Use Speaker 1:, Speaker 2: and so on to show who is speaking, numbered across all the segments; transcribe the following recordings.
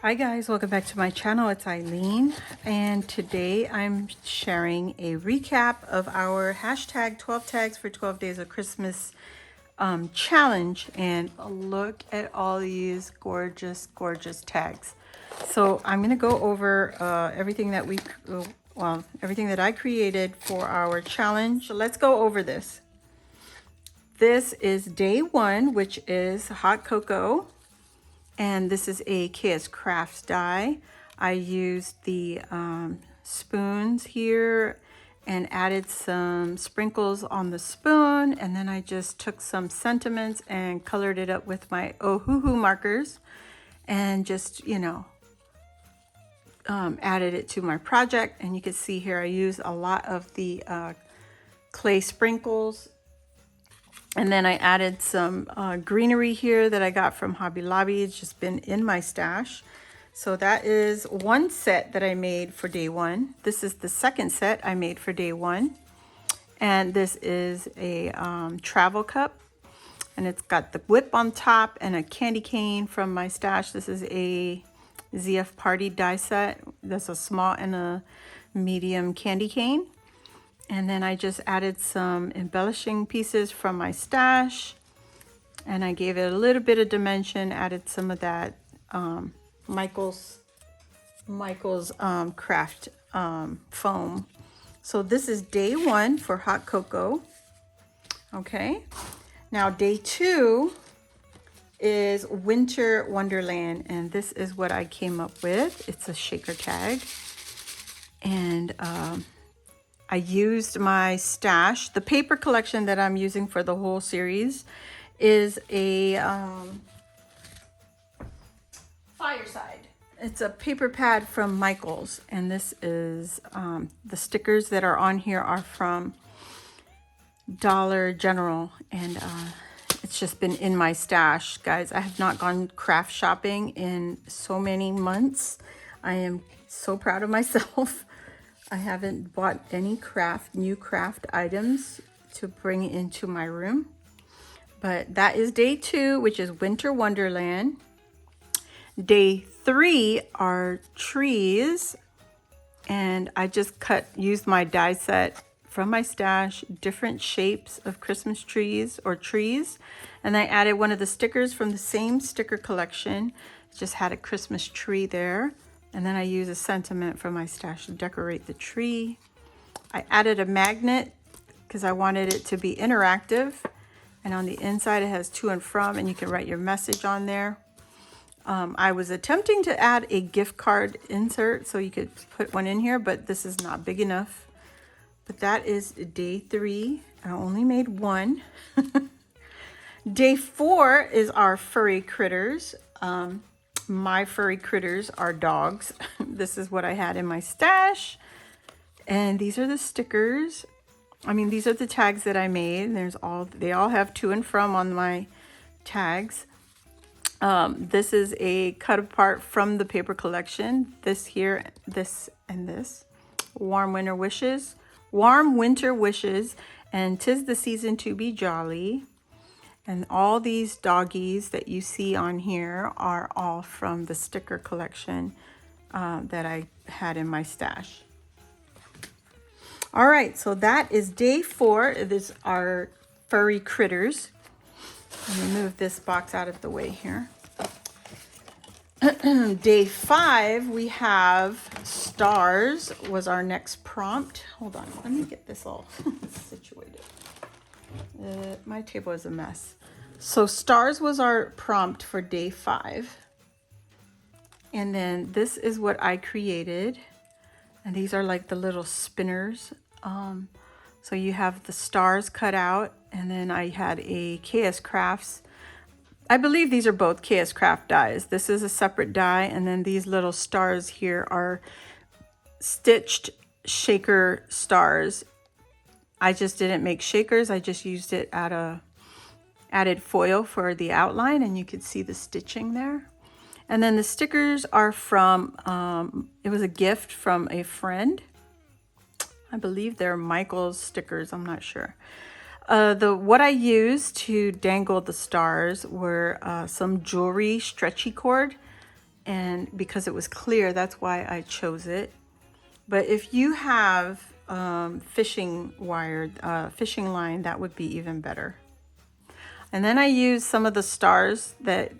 Speaker 1: Hi guys, welcome back to my channel. It's Eileen, and today I'm sharing a recap of our hashtag 12 tags for 12 days of Christmas challenge. And look at all these gorgeous tags. So I'm going to go over everything that everything that I created for our challenge. So let's go over this. This is day one, which is hot cocoa. And this is a KS Crafts die. I used the spoons here and added some sprinkles on the spoon. And then I just took some sentiments and colored it up with my Ohuhu markers and just, added it to my project. And you can see here I used a lot of the clay sprinkles. And then I added some greenery here that I got from Hobby Lobby. It's just been in my stash. So that is one set that I made for day one. This is the second set I made for day one. And this is a travel cup. And it's got the whip on top and a candy cane from my stash. This is a ZF Party die set. That's a small and a medium candy cane. And then I just added some embellishing pieces from my stash. And I gave it a little bit of dimension, added some of that Michael's craft foam. So this is day one for hot cocoa. Okay. Now day two is Winter Wonderland. And this is what I came up with. It's a shaker tag. And I used my stash. The paper collection that I'm using for the whole series is a Fireside. It's a paper pad from Michael's, and this is the stickers that are on here are from Dollar General, and it's just been in my stash. Guys, I have not gone craft shopping in so many months. I am so proud of myself. I haven't bought any new craft items to bring into my room. But that is day two, which is Winter Wonderland. Day three are trees. And I just used my die set from my stash, different shapes of Christmas trees or trees. And I added one of the stickers from the same sticker collection. Just had a Christmas tree there. And then I use a sentiment from my stash to decorate the tree. I added a magnet because I wanted it to be interactive. And on the inside it has to and from, and you can write your message on there. I was attempting to add a gift card insert so you could put one in here, but this is not big enough. But that is day three. I only made one. Day four is our Furry Critters. My Furry Critters are dogs. This is what I had in my stash. And these are the stickers. I mean, these are the tags that I made. They all have to and from on my tags. This is a cut apart from the paper collection. This here, this and this. Warm winter wishes, and 'tis the season to be jolly. And all these doggies that you see on here are all from the sticker collection that I had in my stash. All right, so that is day four. This are Furry Critters. Let me move this box out of the way here. Day five, we have Stars was our next prompt. Hold on, let me get this all situated. My table is a mess. So Stars was our prompt for day five. And then this is what I created. And these are like the little spinners. So you have the stars cut out. And then I had a KS Crafts. I believe these are both KS Craft dies. This is a separate die. And then these little stars here are stitched shaker stars. I just didn't make shakers. I just used it added foil for the outline, and you could see the stitching there. And then the stickers are from, it was a gift from a friend. I believe they're Michael's stickers. I'm not sure. What I used to dangle the stars were some jewelry stretchy cord. and because it was clear, that's why I chose it. But if you have fishing wire, fishing line, that would be even better. And then I used some of the stars that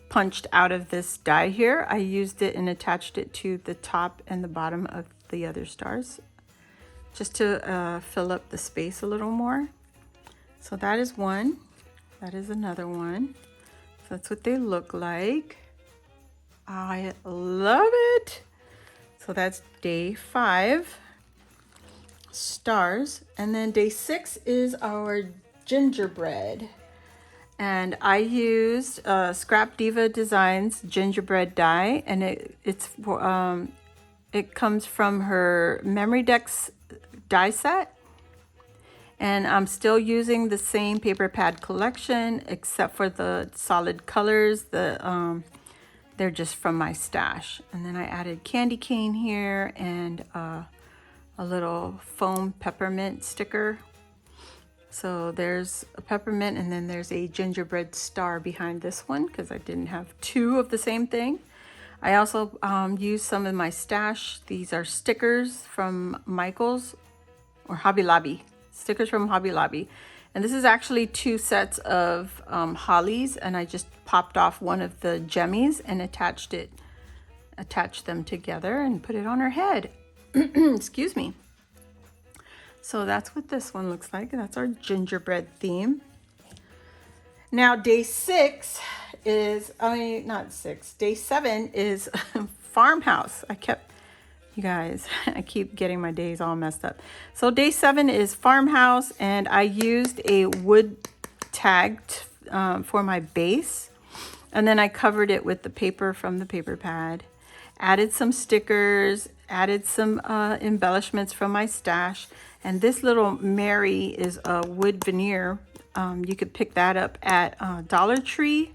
Speaker 1: punched out of this die here. I used it and attached it to the top and the bottom of the other stars, just to fill up the space a little more. So that is one. That is another one. So that's what they look like. I love it. So that's day 5, stars. And then day 6 is our gingerbread. And I used Scrap Diva Designs gingerbread die, and it comes from her Memory Decks die set. And I'm still using the same paper pad collection, except for the solid colors. They're just from my stash. And then I added candy cane here and a little foam peppermint sticker. So there's a peppermint, and then there's a gingerbread star behind this one because I didn't have 2 of the same thing. I also used some of my stash. These are stickers from Michael's or Hobby Lobby. Stickers from Hobby Lobby. And this is actually 2 sets of hollies, and I just popped off one of the jemmies and attached them together and put it on her head. Excuse me. So that's what this one looks like. That's our gingerbread theme. Now day 6 is, day 7 is Farmhouse. You guys, I keep getting my days all messed up. So day 7 is Farmhouse, and I used a wood tag for my base. And then I covered it with the paper from the paper pad, added some stickers, added some embellishments from my stash. And this little Mary is a wood veneer. You could pick that up at Dollar Tree.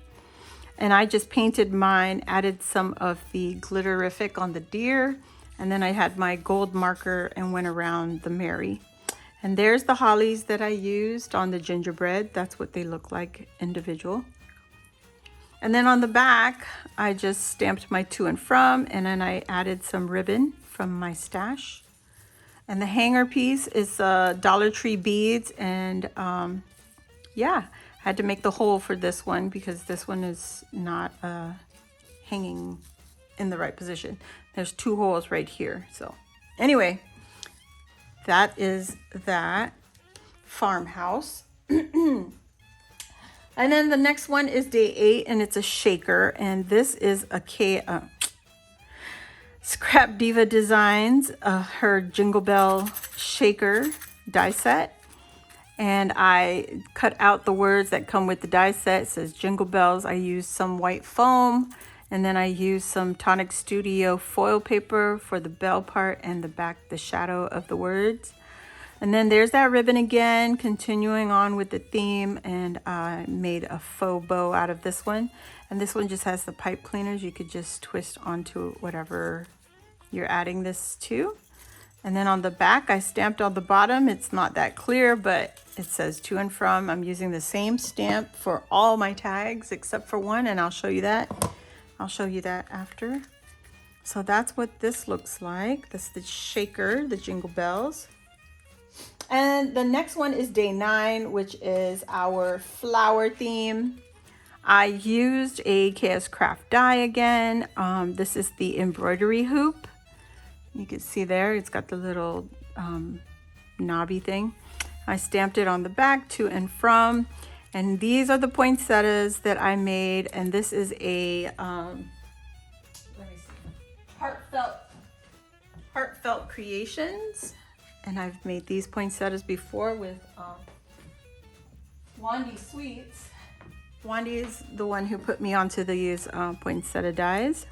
Speaker 1: And I just painted mine, added some of the glitterific on the deer. And then I had my gold marker and went around the Mary. And there's the hollies that I used on the gingerbread. That's what they look like individual. And then on the back, I just stamped my to and from, and then I added some ribbon from my stash. And the hanger piece is Dollar Tree beads. And yeah, I had to make the hole for this one because this one is not hanging in the right position. There's 2 holes right here. So anyway, that is that Farmhouse. And then the next one is day 8, and it's a shaker. And this is a Scrap Diva Designs, her Jingle Bell shaker die set. And I cut out the words that come with the die set. It says Jingle Bells. I used some white foam. And then I used some Tonic Studio foil paper for the bell part and the shadow of the words. And then there's that ribbon again, continuing on with the theme. And I made a faux bow out of this one. And this one just has the pipe cleaners. You could just twist onto whatever you're adding this to. And then on the back, I stamped on the bottom. It's not that clear, but it says to and from. I'm using the same stamp for all my tags except for one, and I'll show you that. I'll show you that after. So that's what this looks like. This is the shaker, the Jingle Bells. And the next one is day 9, which is our flower theme. I used a KS Craft die again. This is the embroidery hoop. You can see there, it's got the little knobby thing. I stamped it on the back, to and from. And these are the poinsettias that I made. And this is a let me see, Heartfelt Creations. And I've made these poinsettias before with Wandy Sweets. Wandy is the one who put me onto these poinsettia dies.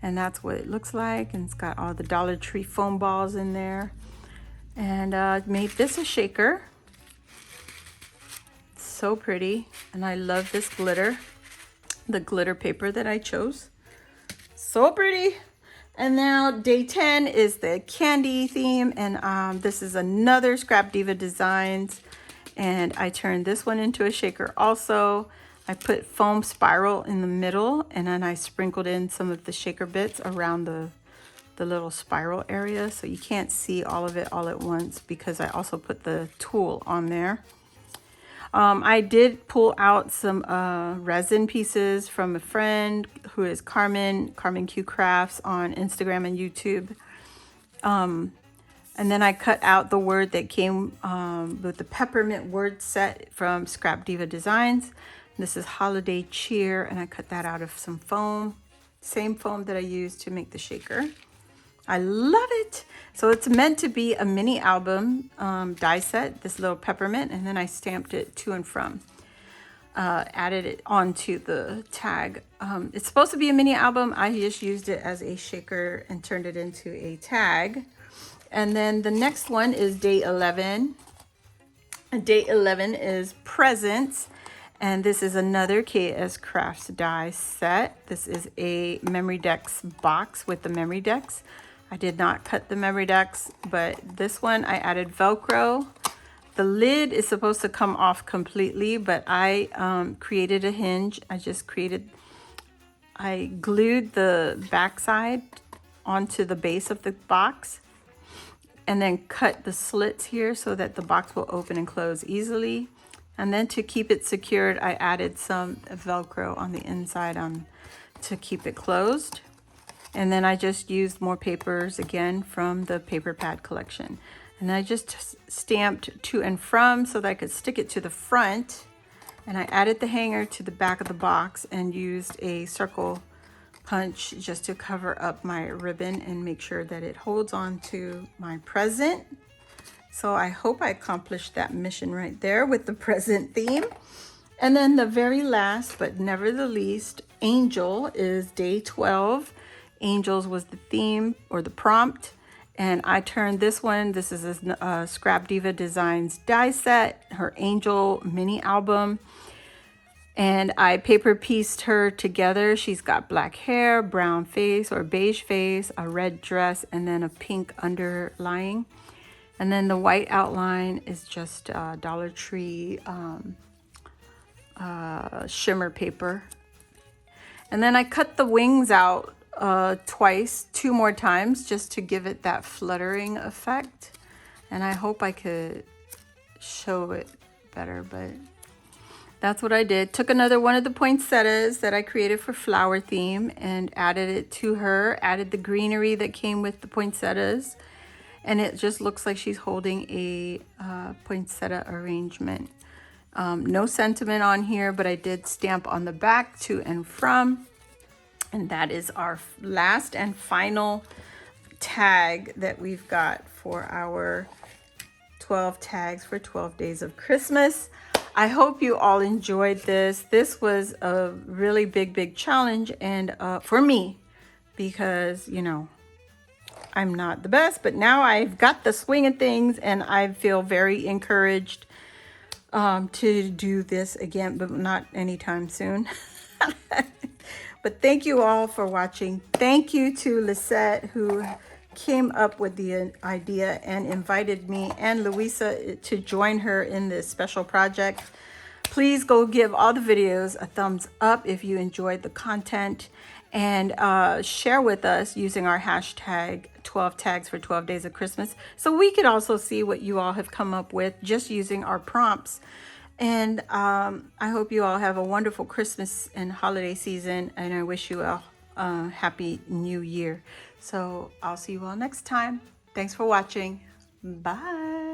Speaker 1: And that's what it looks like. And it's got all the Dollar Tree foam balls in there. And made this a shaker. So pretty. And I love this glitter. The glitter paper that I chose. So pretty. And now day 10 is the candy theme. And this is another Scrap Diva Designs. And I turned this one into a shaker also. I put foam spiral in the middle, and then I sprinkled in some of the shaker bits around the little spiral area, so you can't see all of it all at once because I also put the tool on there. I did pull out some resin pieces from a friend who is Carmen Q Crafts on Instagram and YouTube. And then I cut out the word that came with the peppermint word set from Scrap Diva Designs. This is Holiday Cheer, and I cut that out of some foam, same foam that I used to make the shaker. I love it. So it's meant to be a mini album die set, this little peppermint, and then I stamped it to and from. Added it onto the tag. It's supposed to be a mini album. I just used it as a shaker and turned it into a tag. And then the next one is day 11. And day 11 is presents. And this is another KS Crafts die set. This is a memory decks box with the memory decks. I did not cut the memory decks, but this one I added Velcro. The lid is supposed to come off completely, but I created a hinge. I glued the backside onto the base of the box and then cut the slits here so that the box will open and close easily. And then to keep it secured, I added some Velcro on the inside to keep it closed. And then I just used more papers again from the paper pad collection. And I just stamped to and from so that I could stick it to the front. And I added the hanger to the back of the box and used a circle punch just to cover up my ribbon and make sure that it holds on to my present. So I hope I accomplished that mission right there with the present theme. And then the very last, but never the least, Angel is day 12. Angels was the theme or the prompt. And I turned this one, this is a Scrap Diva Designs die set, her Angel mini album. And I paper pieced her together. She's got black hair, brown face or beige face, a red dress, and then a pink underlying. And then the white outline is just Dollar Tree shimmer paper. And then I cut the wings out twice, 2 more times, just to give it that fluttering effect. And I hope I could show it better, but that's what I did. Took another one of the poinsettias that I created for flower theme and added it to her, added the greenery that came with the poinsettias. And it just looks like she's holding a poinsettia arrangement. No sentiment on here, but I did stamp on the back to and from. And that is our last and final tag that we've got for our 12 tags for 12 days of Christmas. I hope you all enjoyed this. This was a really big challenge and for me, because, you know, I'm not the best, but now I've got the swing of things and I feel very encouraged to do this again, but not anytime soon. But thank you all for watching. Thank you to Lisette, who came up with the idea and invited me and Louisa to join her in this special project. Please go give all the videos a thumbs up if you enjoyed the content, and share with us using our hashtag 12 tags for 12 days of Christmas, so we could also see what you all have come up with just using our prompts. And I hope you all have a wonderful Christmas and holiday season, and I wish you a happy new year. So I'll see you all next time. Thanks for watching. Bye.